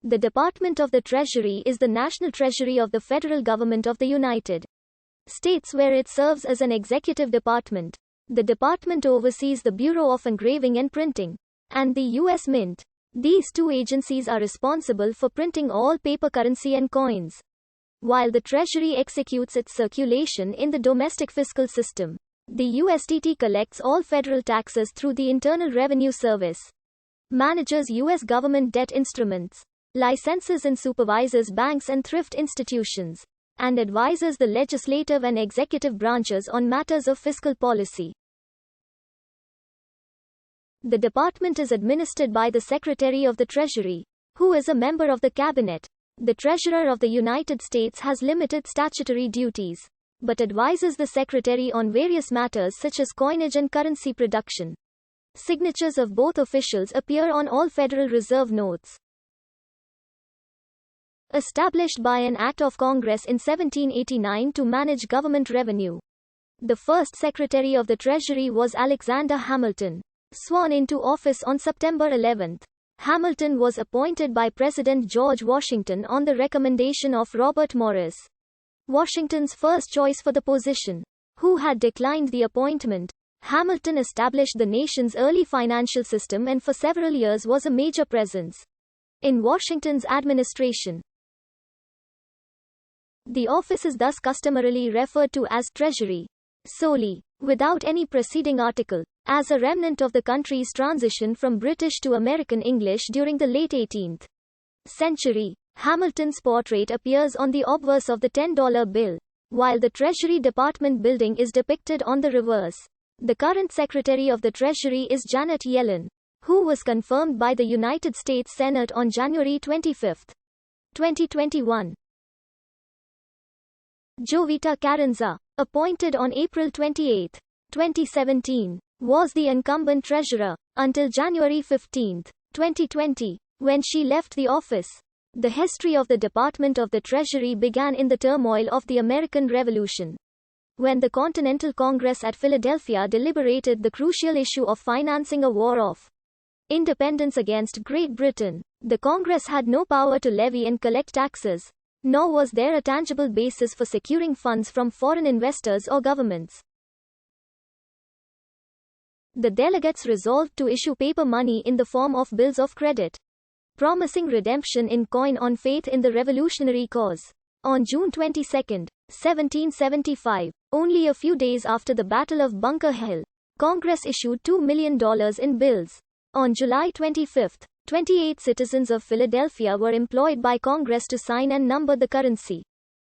The Department of the Treasury is the national treasury of the federal government of the United States, where it serves as an executive department. The department oversees the Bureau of Engraving and Printing and the U.S. Mint. These two agencies are responsible for printing all paper currency and coins, while the Treasury executes its circulation in the domestic fiscal system. The USDT collects all federal taxes through the Internal Revenue Service, manages U.S. government debt instruments, licenses and supervises banks and thrift institutions, and advises the legislative and executive branches on matters of fiscal policy. The department is administered by the Secretary of the Treasury, who is a member of the Cabinet. The Treasurer of the United States has limited statutory duties, but advises the Secretary on various matters such as coinage and currency production. Signatures of both officials appear on all Federal Reserve notes. Established by an Act of Congress in 1789 to manage government revenue. The first Secretary of the Treasury was Alexander Hamilton, sworn into office on September 11. Hamilton was appointed by President George Washington on the recommendation of Robert Morris, Washington's first choice for the position, who had declined the appointment. Hamilton established the nation's early financial system and for several years was a major presence in Washington's administration. The office is thus customarily referred to as Treasury, solely, without any preceding article, as a remnant of the country's transition from British to American English during the late 18th century. Hamilton's portrait appears on the obverse of the $10 bill, while the Treasury Department building is depicted on the reverse. The current Secretary of the Treasury is Janet Yellen, who was confirmed by the United States Senate on January 25, 2021. Jovita Carranza, appointed on April 28, 2017, was the incumbent treasurer until January 15, 2020, when she left the office. The history of the Department of the Treasury began in the turmoil of the American Revolution, when the Continental Congress at Philadelphia deliberated the crucial issue of financing a war of independence against Great Britain. The Congress had no power to levy and collect taxes, nor was there a tangible basis for securing funds from foreign investors or governments. The delegates resolved to issue paper money in the form of bills of credit, promising redemption in coin on faith in the revolutionary cause. On June 22, 1775, only a few days after the Battle of Bunker Hill, Congress issued $2 million in bills. On July 25, 28 citizens of Philadelphia were employed by Congress to sign and number the currency.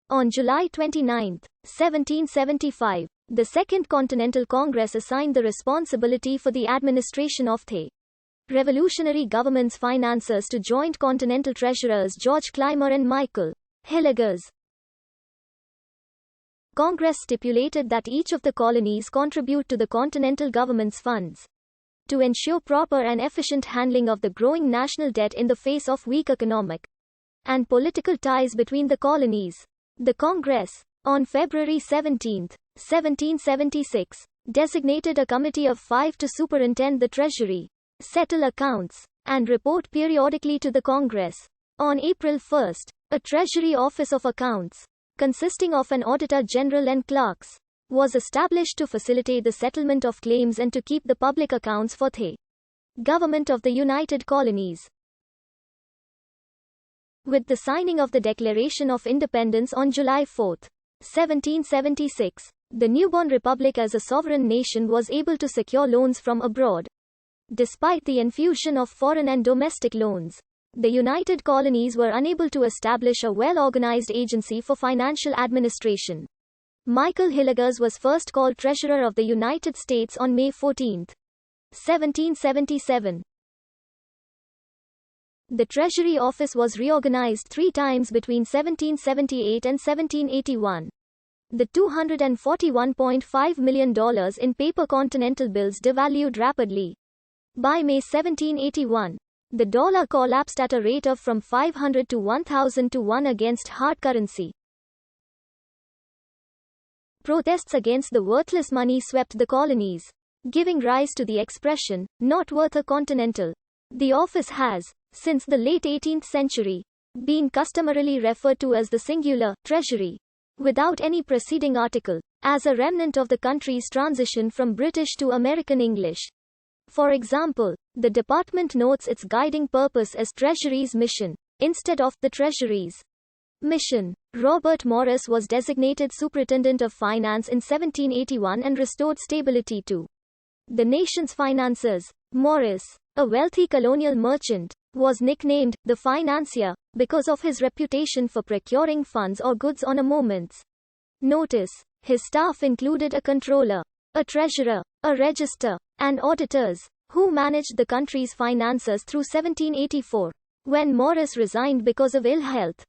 On July 29, 1775, the Second Continental Congress assigned the responsibility for the administration of the revolutionary government's finances to joint Continental Treasurers George Clymer and Michael Hilligers. Congress stipulated that each of the colonies contribute to the Continental government's funds to ensure proper and efficient handling of the growing national debt in the face of weak economic and political ties between the colonies. The Congress, on February 17, 1776, designated a committee of 5 to superintend the Treasury, settle accounts, and report periodically to the Congress. On April 1, a Treasury Office of Accounts, consisting of an Auditor General and clerks, was established to facilitate the settlement of claims and to keep the public accounts for the government of the United Colonies. With the signing of the Declaration of Independence on July 4, 1776, the newborn republic as a sovereign nation was able to secure loans from abroad. Despite the infusion of foreign and domestic loans, the United Colonies were unable to establish a well-organized agency for financial administration. Michael Hilligers was first called Treasurer of the United States on May 14, 1777. The Treasury Office was reorganized 3 times between 1778 and 1781. The $241.5 million in paper Continental bills devalued rapidly. By May 1781, the dollar collapsed at a rate of from 500 to 1,000 to 1 against hard currency. Protests against the worthless money swept the colonies, giving rise to the expression, "not worth a continental." The office has, since the late 18th century, been customarily referred to as the singular treasury, without any preceding article, as a remnant of the country's transition from British to American English. For example, the department notes its guiding purpose as Treasury's mission, instead of the Treasury's mission. Robert Morris was designated Superintendent of Finance in 1781 and restored stability to the nation's finances. Morris, a wealthy colonial merchant, was nicknamed the financier because of his reputation for procuring funds or goods on a moment's notice. His staff included a controller, a treasurer, a register, and auditors, who managed the country's finances through 1784. When Morris resigned because of ill health,